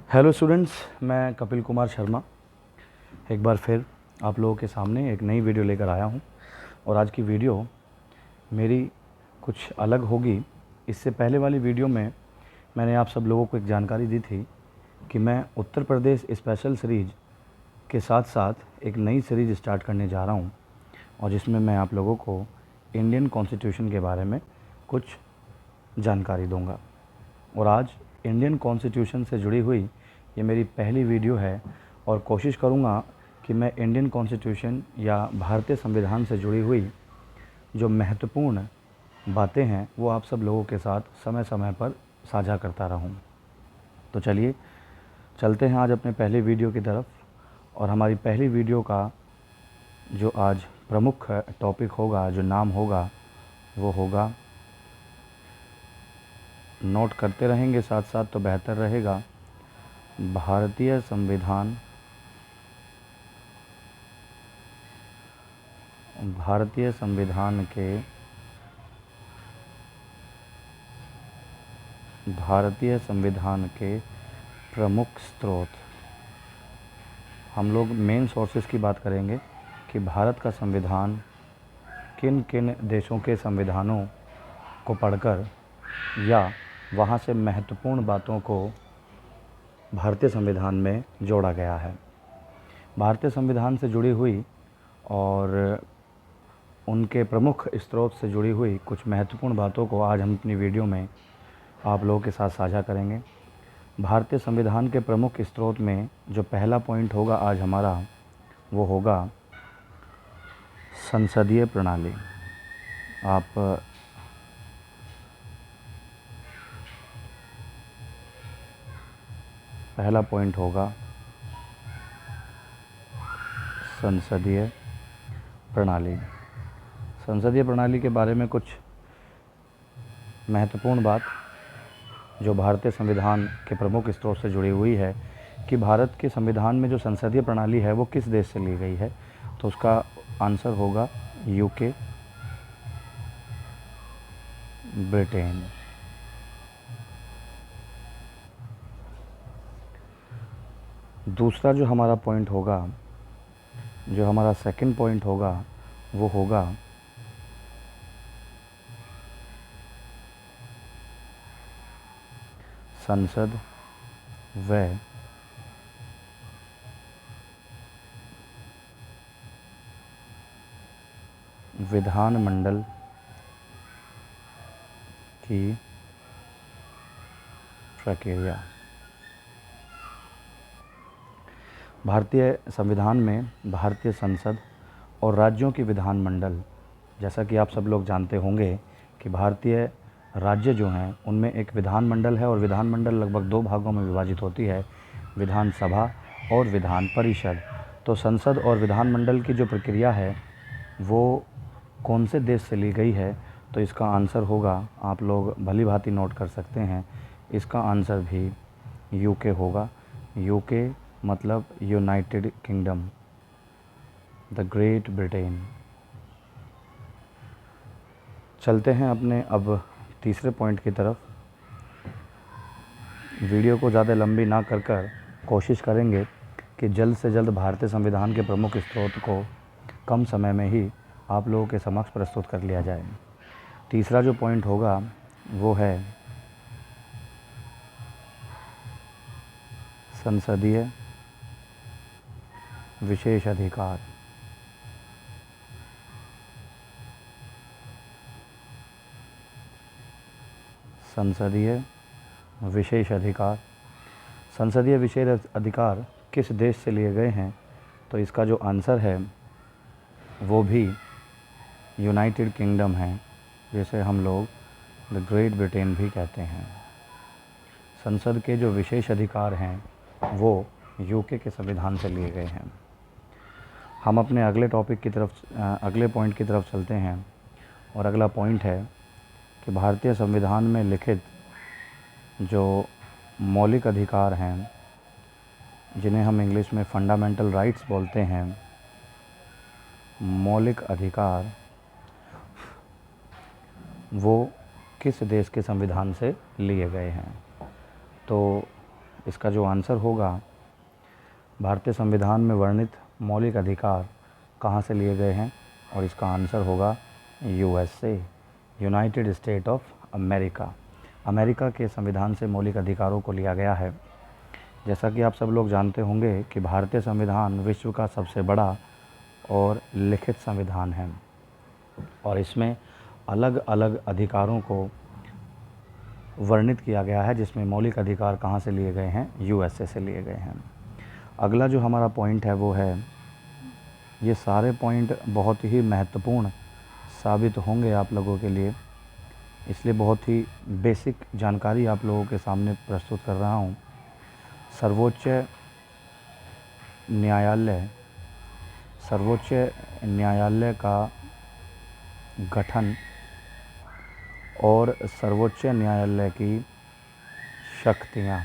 Hello students, मैं कपिल कुमार शर्मा एक बार फिर आप लोगों के सामने एक नई वीडियो लेकर आया हूं। और आज की वीडियो मेरी कुछ अलग होगी। इससे पहले वाली वीडियो में मैंने आप सब लोगों को एक जानकारी दी थी कि मैं उत्तर प्रदेश स्पेशल सीरीज के साथ साथ एक नई सीरीज़ स्टार्ट करने जा रहा हूं, और जिसमें मैं आप लोगों को इंडियन कॉन्स्टिट्यूशन के बारे में कुछ जानकारी दूंगा। और आज इंडियन कॉन्स्टिट्यूशन से जुड़ी हुई ये मेरी पहली वीडियो है, और कोशिश करूँगा कि मैं इंडियन कॉन्स्टिट्यूशन या भारतीय संविधान से जुड़ी हुई जो महत्वपूर्ण बातें हैं वो आप सब लोगों के साथ समय समय पर साझा करता रहूँ। तो चलिए चलते हैं आज अपने पहले वीडियो की तरफ। और हमारी पहली वीडियो का जो आज प्रमुख टॉपिक होगा, जो नाम होगा, वो होगा, नोट करते रहेंगे साथ साथ तो बेहतर रहेगा, भारतीय संविधान, भारतीय संविधान के प्रमुख स्रोत। हम लोग मेन सोर्सेज की बात करेंगे कि भारत का संविधान किन किन देशों के संविधानों को पढ़कर या वहाँ से महत्वपूर्ण बातों को भारतीय संविधान में जोड़ा गया है। भारतीय संविधान से जुड़ी हुई और उनके प्रमुख स्रोत से जुड़ी हुई कुछ महत्वपूर्ण बातों को आज हम अपनी वीडियो में आप लोगों के साथ साझा करेंगे। भारतीय संविधान के प्रमुख स्रोत में जो पहला पॉइंट होगा आज हमारा, वो होगा संसदीय प्रणाली। आप पहला पॉइंट होगा संसदीय प्रणाली। संसदीय प्रणाली के बारे में कुछ महत्वपूर्ण बात जो भारतीय संविधान के प्रमुख स्रोत से जुड़ी हुई है कि भारत के संविधान में जो संसदीय प्रणाली है वो किस देश से ली गई है, तो उसका आंसर होगा यूके, ब्रिटेन। दूसरा जो हमारा पॉइंट होगा, जो हमारा सेकंड पॉइंट होगा, वो होगा संसद व विधानमंडल की प्रक्रिया। भारतीय संविधान में भारतीय संसद और राज्यों की विधानमंडल, जैसा कि आप सब लोग जानते होंगे कि भारतीय राज्य जो हैं उनमें एक विधानमंडल है, और विधानमंडल लगभग दो भागों में विभाजित होती है, विधानसभा और विधान परिषद। तो संसद और विधानमंडल की जो प्रक्रिया है वो कौन से देश से ली गई है, तो इसका आंसर होगा, आप लोग भली भांति नोट कर सकते हैं, इसका आंसर भी यूके होगा। यूके मतलब United kingdom, the great Britain. चलते हैं अपने अब तीसरे पॉइंट की तरफ। वीडियो को ज़्यादा लंबी ना कर कोशिश करेंगे कि जल्द से जल्द भारतीय संविधान के प्रमुख स्रोत को कम समय में ही आप लोगों के समक्ष प्रस्तुत कर लिया जाए। तीसरा जो पॉइंट होगा वो है संसदीय विशेष अधिकार। संसदीय विशेष अधिकार। संसदीय विशेष अधिकार किस देश से लिए गए हैं, तो इसका जो आंसर है वो भी यूनाइटेड किंगडम है, जिसे हम लोग द ग्रेट ब्रिटेन भी कहते हैं। संसद के जो विशेष अधिकार हैं वो यूके के संविधान से लिए गए हैं। हम अपने अगले टॉपिक की तरफ, अगले पॉइंट की तरफ चलते हैं, और अगला पॉइंट है कि भारतीय संविधान में लिखित जो मौलिक अधिकार हैं, जिन्हें हम इंग्लिश में फंडामेंटल राइट्स बोलते हैं, मौलिक अधिकार, वो किस देश के संविधान से लिए गए हैं। तो इसका जो आंसर होगा, भारतीय संविधान में वर्णित मौलिक अधिकार कहाँ से लिए गए हैं, और इसका आंसर होगा USA, United state of America. America के संविधान से मौलिक अधिकारों को लिया गया है। जैसा कि आप सब लोग जानते होंगे कि भारतीय संविधान विश्व का सबसे बड़ा और लिखित संविधान है, और इसमें अलग अलग अधिकारों को वर्णित किया गया है, जिसमें मौलिक अधिकार कहाँ से लिए गए हैं, USA से लिए गए हैं। अगला जो हमारा पॉइंट है वो है, ये सारे पॉइंट बहुत ही महत्वपूर्ण साबित होंगे आप लोगों के लिए, इसलिए बहुत ही बेसिक जानकारी आप लोगों के सामने प्रस्तुत कर रहा हूँ। सर्वोच्च न्यायालय का गठन और सर्वोच्च न्यायालय की शक्तियाँ,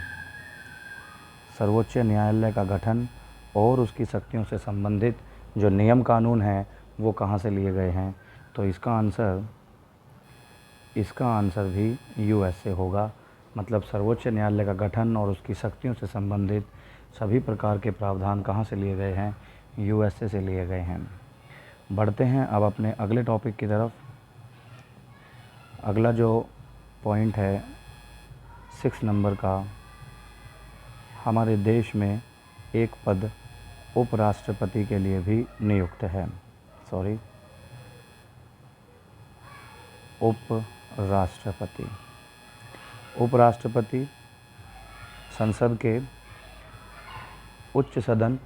सर्वोच्च न्यायालय का गठन और उसकी शक्तियों से संबंधित जो नियम कानून हैं वो कहाँ से लिए गए हैं, तो इसका आंसर भी USA होगा। मतलब सर्वोच्च न्यायालय का गठन और उसकी शक्तियों से संबंधित सभी प्रकार के प्रावधान कहाँ से लिए गए हैं, USA से लिए गए हैं। बढ़ते हैं अब अपने अगले टॉपिक की तरफ। अगला जो पॉइंट है 6 नंबर का, हमारे देश में एक पद उपराष्ट्रपति के लिए भी नियुक्त है। उपराष्ट्रपति संसद के उच्च सदन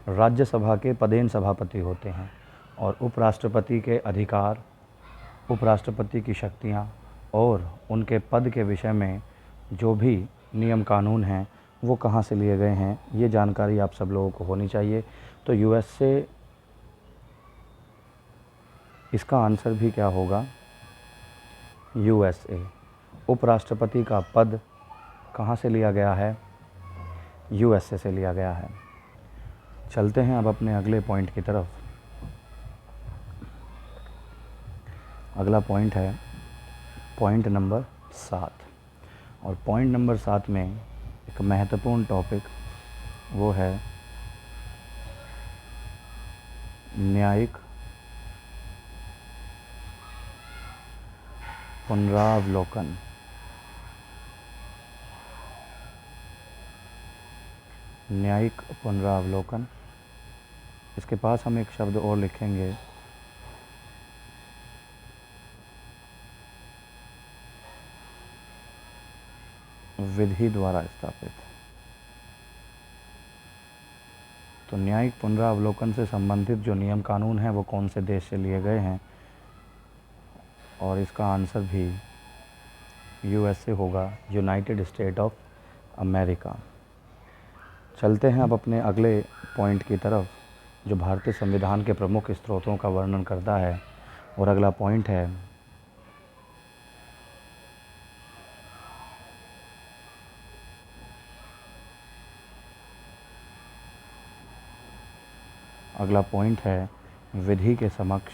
राज्यसभा के पदेन सभापति होते हैं, और उपराष्ट्रपति के अधिकार, उपराष्ट्रपति की शक्तियाँ और उनके पद के विषय में जो भी नियम कानून हैं वो कहाँ से लिए गए हैं, ये जानकारी आप सब लोगों को होनी चाहिए। तो USA, इसका आंसर भी क्या होगा, USA। उपराष्ट्रपति का पद कहाँ से लिया गया है, USA से लिया गया है। चलते हैं अब अपने अगले पॉइंट की तरफ। अगला पॉइंट है पॉइंट नंबर 7, और पॉइंट नंबर 7 में एक महत्वपूर्ण टॉपिक वो है न्यायिक पुनरावलोकन। न्यायिक पुनरावलोकन, इसके पास हम एक शब्द और लिखेंगे, विधि द्वारा स्थापित। तो न्यायिक पुनरावलोकन से संबंधित जो नियम कानून हैं वो कौन से देश से लिए गए हैं, और इसका आंसर भी USA होगा, यूनाइटेड स्टेट ऑफ अमेरिका। चलते हैं अब अपने अगले पॉइंट की तरफ, जो भारतीय संविधान के प्रमुख स्रोतों का वर्णन करता है, और अगला पॉइंट है विधि के समक्ष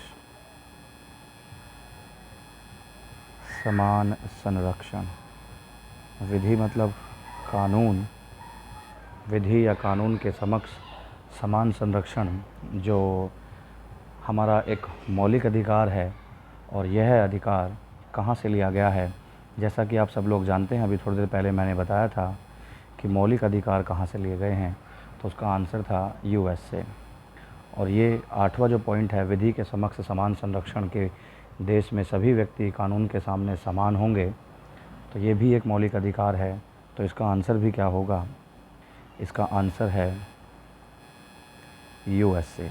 समान संरक्षण। विधि मतलब कानून, विधि या कानून के समक्ष समान संरक्षण जो हमारा एक मौलिक अधिकार है, और यह अधिकार कहाँ से लिया गया है। जैसा कि आप सब लोग जानते हैं, अभी थोड़ी देर पहले मैंने बताया था कि मौलिक अधिकार कहाँ से लिए गए हैं, तो उसका आंसर था USA। और ये 8वां जो पॉइंट है, विधि के समक्ष समान संरक्षण के देश में सभी व्यक्ति कानून के सामने समान होंगे, तो ये भी एक मौलिक अधिकार है। तो इसका आंसर भी क्या होगा, इसका आंसर है USA।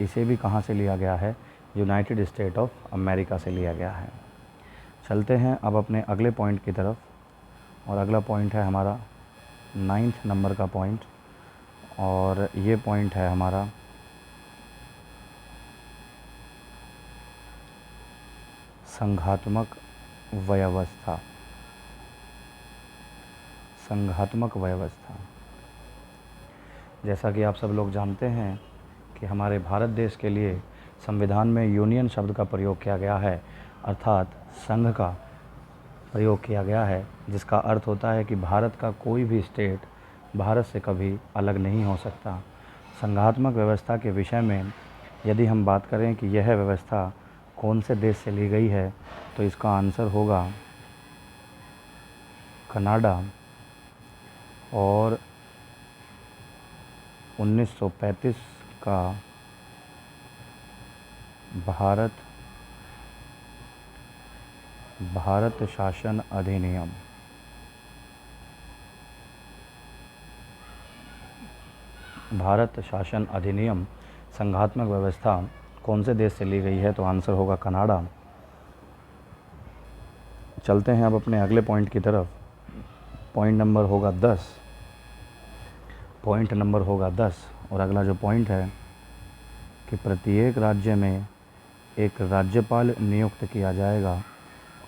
इसे भी कहाँ से लिया गया है, यूनाइटेड स्टेट ऑफ अमेरिका से लिया गया है। चलते हैं अब अपने अगले पॉइंट की तरफ, और अगला पॉइंट है हमारा 9 नंबर का पॉइंट, और ये पॉइंट है हमारा संघात्मक व्यवस्था। संघात्मक व्यवस्था, जैसा कि आप सब लोग जानते हैं कि हमारे भारत देश के लिए संविधान में यूनियन शब्द का प्रयोग किया गया है, अर्थात संघ का प्रयोग किया गया है, जिसका अर्थ होता है कि भारत का कोई भी स्टेट भारत से कभी अलग नहीं हो सकता। संघात्मक व्यवस्था के विषय में यदि हम बात करें कि यह व्यवस्था कौन से देश से ली गई है, तो इसका आंसर होगा कनाडा। और 1935 का भारत शासन अधिनियम, भारत शासन अधिनियम संघात्मक व्यवस्था कौन से देश से ली गई है, तो आंसर होगा कनाडा। चलते हैं अब अपने अगले पॉइंट की तरफ। पॉइंट नंबर होगा 10। और अगला जो पॉइंट है कि प्रत्येक राज्य में एक राज्यपाल नियुक्त किया जाएगा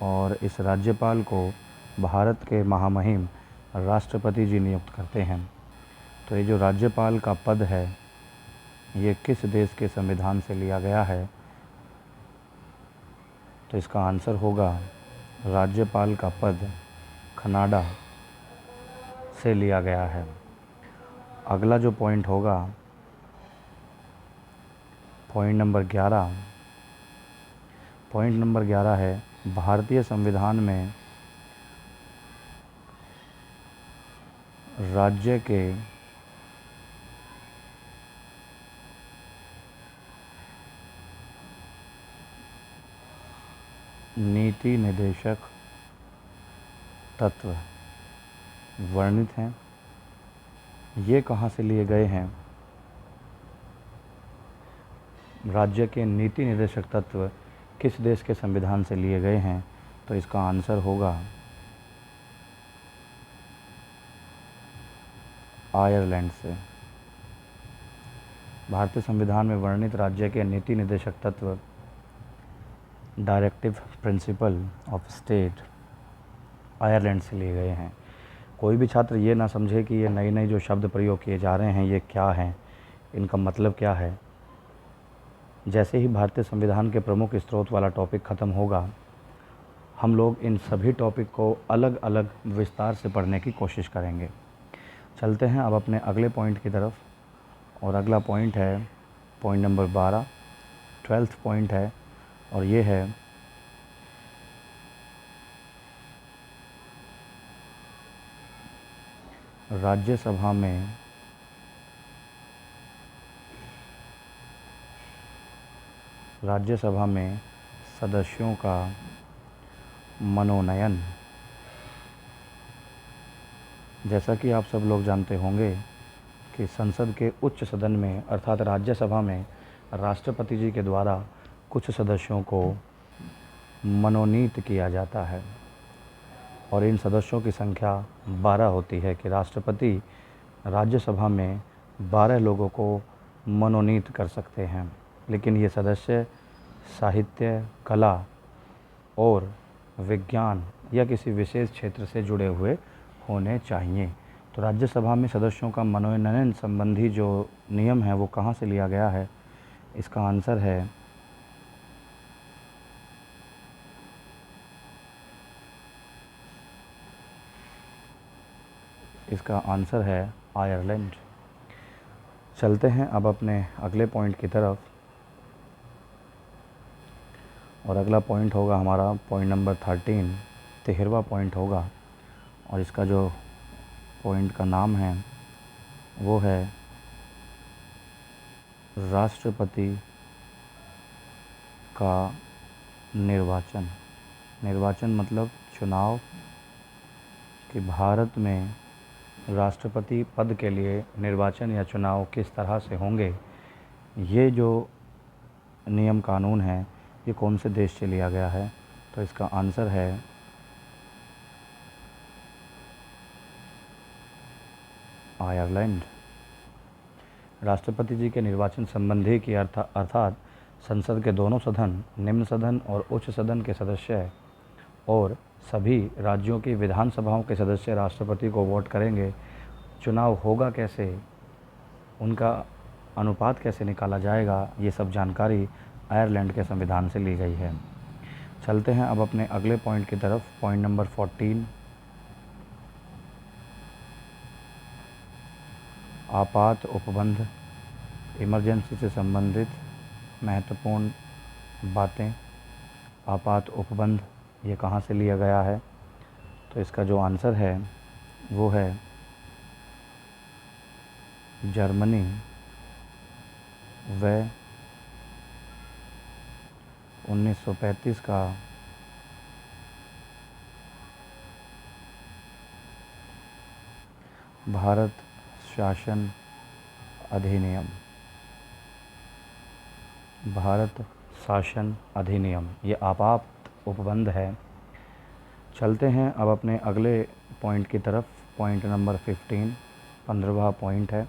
और इस राज्यपाल को भारत के महामहिम राष्ट्रपति जी नियुक्त करते हैं। तो ये जो राज्यपाल का पद है, ये किस देश के संविधान से लिया गया है, तो इसका आंसर होगा राज्यपाल का पद कनाडा से लिया गया है। अगला जो पॉइंट होगा पॉइंट नंबर 11। पॉइंट नंबर 11 है भारतीय संविधान में राज्य के नीति निर्देशक तत्व वर्णित हैं। ये कहाँ से लिए गए हैं? राज्य के नीति निर्देशक तत्व किस देश के संविधान से लिए गए हैं, तो इसका आंसर होगा आयरलैंड से। भारतीय संविधान में वर्णित राज्य के नीति निर्देशक तत्व directive principle of state Ireland से लिए गए हैं। कोई भी छात्र ये ना समझे कि ये नए नए जो शब्द प्रयोग किए जा रहे हैं ये क्या हैं, इनका मतलब क्या है। जैसे ही भारतीय संविधान के प्रमुख स्रोत वाला टॉपिक ख़त्म होगा, हम लोग इन सभी टॉपिक को अलग अलग विस्तार से पढ़ने की कोशिश करेंगे। चलते हैं अब अपने अगले पॉइंट की तरफ। और अगला पॉइंट है पॉइंट नंबर 12, 12th पॉइंट है, और ये है राज्यसभा में सदस्यों का मनोनयन। जैसा कि आप सब लोग जानते होंगे कि संसद के उच्च सदन में अर्थात राज्यसभा में राष्ट्रपति जी के द्वारा कुछ सदस्यों को मनोनीत किया जाता है और इन सदस्यों की संख्या 12 होती है कि राष्ट्रपति राज्यसभा में 12 लोगों को मनोनीत कर सकते हैं। लेकिन ये सदस्य साहित्य, कला और विज्ञान या किसी विशेष क्षेत्र से जुड़े हुए होने चाहिए। तो राज्यसभा में सदस्यों का मनोनयन संबंधी जो नियम है वो कहाँ से लिया गया है? इसका आंसर है आयरलैंड। चलते हैं अब अपने अगले पॉइंट की तरफ। और अगला पॉइंट होगा हमारा पॉइंट नंबर 13, 13वां पॉइंट होगा। और इसका जो पॉइंट का नाम है वो है राष्ट्रपति का निर्वाचन। निर्वाचन मतलब चुनाव, कि भारत में राष्ट्रपति पद के लिए निर्वाचन या चुनाव किस तरह से होंगे। ये जो नियम कानून है ये कौन से देश से लिया गया है? तो इसका आंसर है आयरलैंड। राष्ट्रपति जी के निर्वाचन संबंधी की अर्थात संसद के दोनों सदन, निम्न सदन और उच्च सदन के सदस्य और सभी राज्यों की विधानसभाओं के सदस्य राष्ट्रपति को वोट करेंगे। चुनाव होगा कैसे, उनका अनुपात कैसे निकाला जाएगा, ये सब जानकारी आयरलैंड के संविधान से ली गई है। चलते हैं अब अपने अगले पॉइंट की तरफ, पॉइंट नंबर 14। आपात उपबंध, इमरजेंसी से संबंधित महत्वपूर्ण बातें। आपात उपबंध ये कहाँ से लिया गया है? तो इसका जो आंसर है वो है जर्मनी व 1935 का भारत शासन अधिनियम। भारत शासन अधिनियम ये आपात उपबंध है। चलते हैं अब अपने अगले पॉइंट की तरफ, पॉइंट नंबर 15, 15वां पॉइंट है।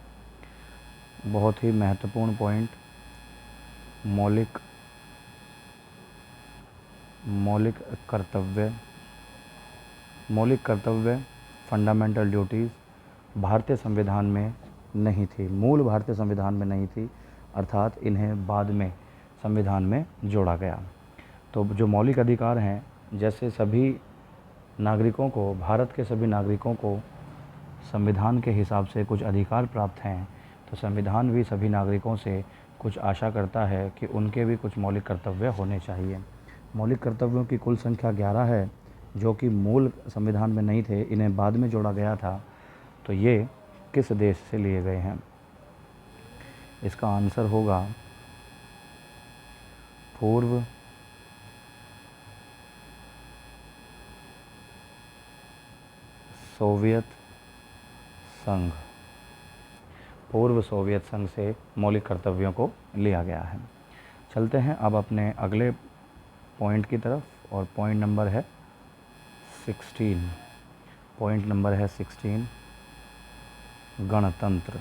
बहुत ही महत्वपूर्ण पॉइंट, मौलिक कर्तव्य। मौलिक कर्तव्य, फंडामेंटल ड्यूटीज़ भारतीय संविधान में नहीं थी, मूल भारतीय संविधान में नहीं थी, अर्थात इन्हें बाद में संविधान में जोड़ा गया। तो जो मौलिक अधिकार हैं, जैसे सभी नागरिकों को, भारत के सभी नागरिकों को संविधान के हिसाब से कुछ अधिकार प्राप्त हैं, तो संविधान भी सभी नागरिकों से कुछ आशा करता है कि उनके भी कुछ मौलिक कर्तव्य होने चाहिए। मौलिक कर्तव्यों की कुल संख्या 11 है, जो कि मूल संविधान में नहीं थे, इन्हें बाद में जोड़ा गया था। तो ये किस देश से लिए गए हैं? इसका आंसर होगा पूर्व सोवियत संघ। पूर्व सोवियत संघ से मौलिक कर्तव्यों को लिया गया है। चलते हैं अब अपने अगले पॉइंट की तरफ, और पॉइंट नंबर है 16। पॉइंट नंबर है 16, गणतंत्र।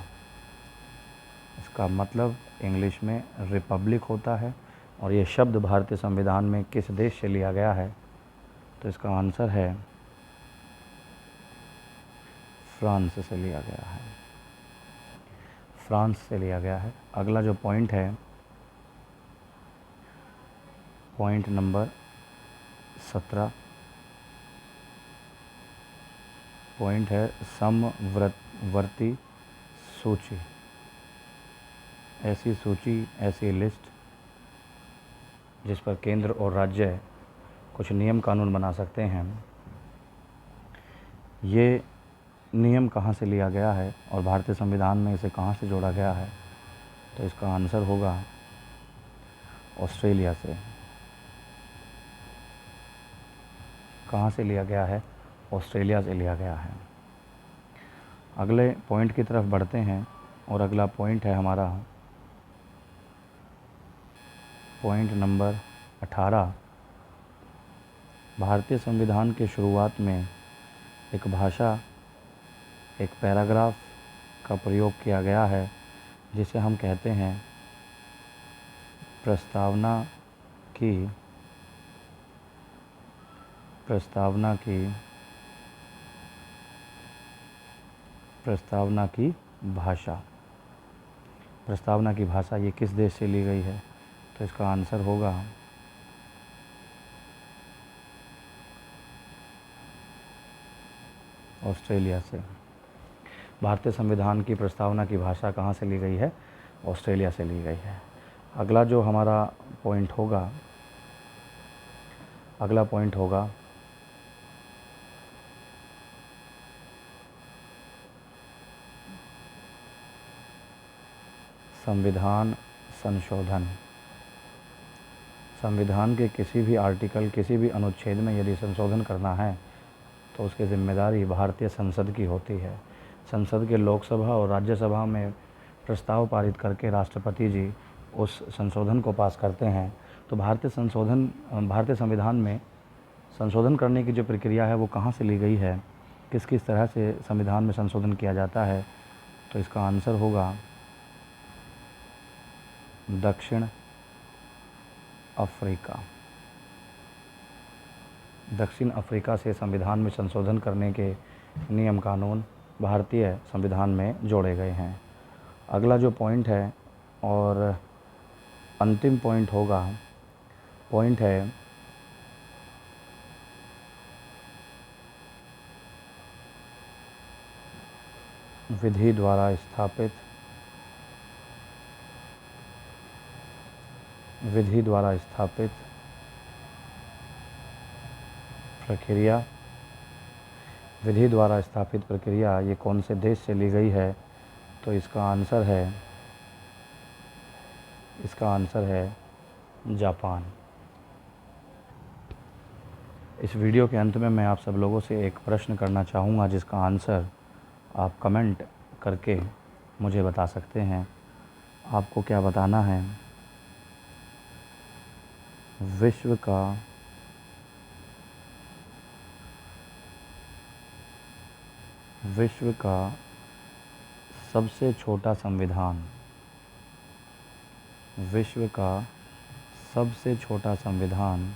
इसका मतलब इंग्लिश में रिपब्लिक होता है, और ये शब्द भारतीय संविधान में किस देश से लिया गया है? तो इसका आंसर है फ्रांस से लिया गया है। फ्रांस से लिया गया है। अगला जो पॉइंट है, पॉइंट नंबर 17, पॉइंट है समवर्ती सूची। ऐसी सूची, ऐसी लिस्ट जिस पर केंद्र और राज्य कुछ नियम कानून बना सकते हैं। ये नियम कहाँ से लिया गया है और भारतीय संविधान में इसे कहाँ से जोड़ा गया है? तो इसका आंसर होगा ऑस्ट्रेलिया से। कहाँ से लिया गया है? ऑस्ट्रेलिया से लिया गया है। अगले पॉइंट की तरफ बढ़ते हैं, और अगला पॉइंट है हमारा पॉइंट नंबर 18। भारतीय संविधान के शुरुआत में एक भाषा, एक पैराग्राफ का प्रयोग किया गया है, जिसे हम कहते हैं प्रस्तावना की भाषा। प्रस्तावना की भाषा ये किस देश से ली गई है? तो इसका आंसर होगा ऑस्ट्रेलिया से। भारतीय संविधान की प्रस्तावना की भाषा कहाँ से ली गई है? ऑस्ट्रेलिया से ली गई है। अगला जो हमारा पॉइंट होगा, अगला पॉइंट होगा संविधान संशोधन। संविधान के किसी भी आर्टिकल, किसी भी अनुच्छेद में यदि संशोधन करना है, तो उसकी जिम्मेदारी भारतीय संसद की होती है। संसद के लोकसभा और राज्यसभा में प्रस्ताव पारित करके राष्ट्रपति जी उस संशोधन को पास करते हैं। तो भारतीय संविधान में संशोधन करने की जो प्रक्रिया है वो कहाँ से ली गई है, किस किस तरह से संविधान में संशोधन किया जाता है? तो इसका आंसर होगा दक्षिण अफ्रीका। दक्षिण अफ्रीका से संविधान में संशोधन करने के नियम कानून भारतीय संविधान में जोड़े गए हैं। अगला जो पॉइंट है और अंतिम पॉइंट होगा, पॉइंट है विधि द्वारा स्थापित प्रक्रिया, विधि द्वारा स्थापित प्रक्रिया ये कौन से देश से ली गई है? तो इसका आंसर है जापान। इस वीडियो के अंत में मैं आप सब लोगों से एक प्रश्न करना चाहूँगा जिसका आंसर आप कमेंट करके मुझे बता सकते हैं। आपको क्या बताना है? विश्व का सबसे छोटा संविधान, विश्व का सबसे छोटा संविधान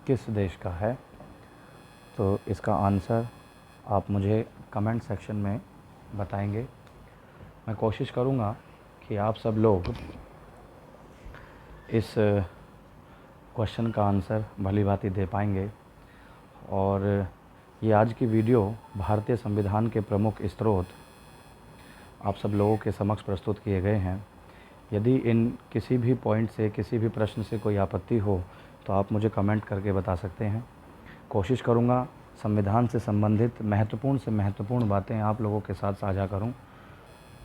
किस देश का है? तो इसका आंसर आप मुझे कमेंट सेक्शन में बताएंगे। मैं कोशिश करूँगा कि आप सब लोग इस क्वेश्चन का आंसर भली-भांति दे पाएंगे। और ये आज की वीडियो भारतीय संविधान के प्रमुख स्रोत आप सब लोगों के समक्ष प्रस्तुत किए गए हैं। यदि इन किसी भी पॉइंट से, किसी भी प्रश्न से कोई आपत्ति हो तो आप मुझे कमेंट करके बता सकते हैं। कोशिश करूँगा संविधान से संबंधित महत्वपूर्ण से महत्वपूर्ण बातें आप लोगों के साथ साझा करूं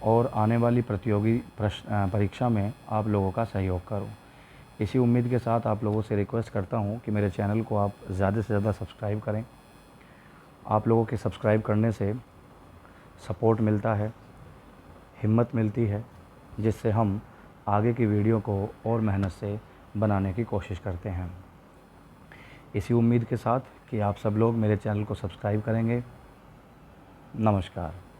और आने वाली प्रतियोगी परीक्षा में आप लोगों का सहयोग करूं। इसी उम्मीद के साथ आप लोगों से रिक्वेस्ट करता हूं कि मेरे चैनल को आप ज़्यादा से ज़्यादा सब्सक्राइब करें। आप लोगों के सब्सक्राइब करने से सपोर्ट मिलता है, हिम्मत मिलती है, जिससे हम आगे की वीडियो को और मेहनत से बनाने की कोशिश करते हैं। इसी उम्मीद के साथ कि आप सब लोग मेरे चैनल को सब्सक्राइब करेंगे। नमस्कार।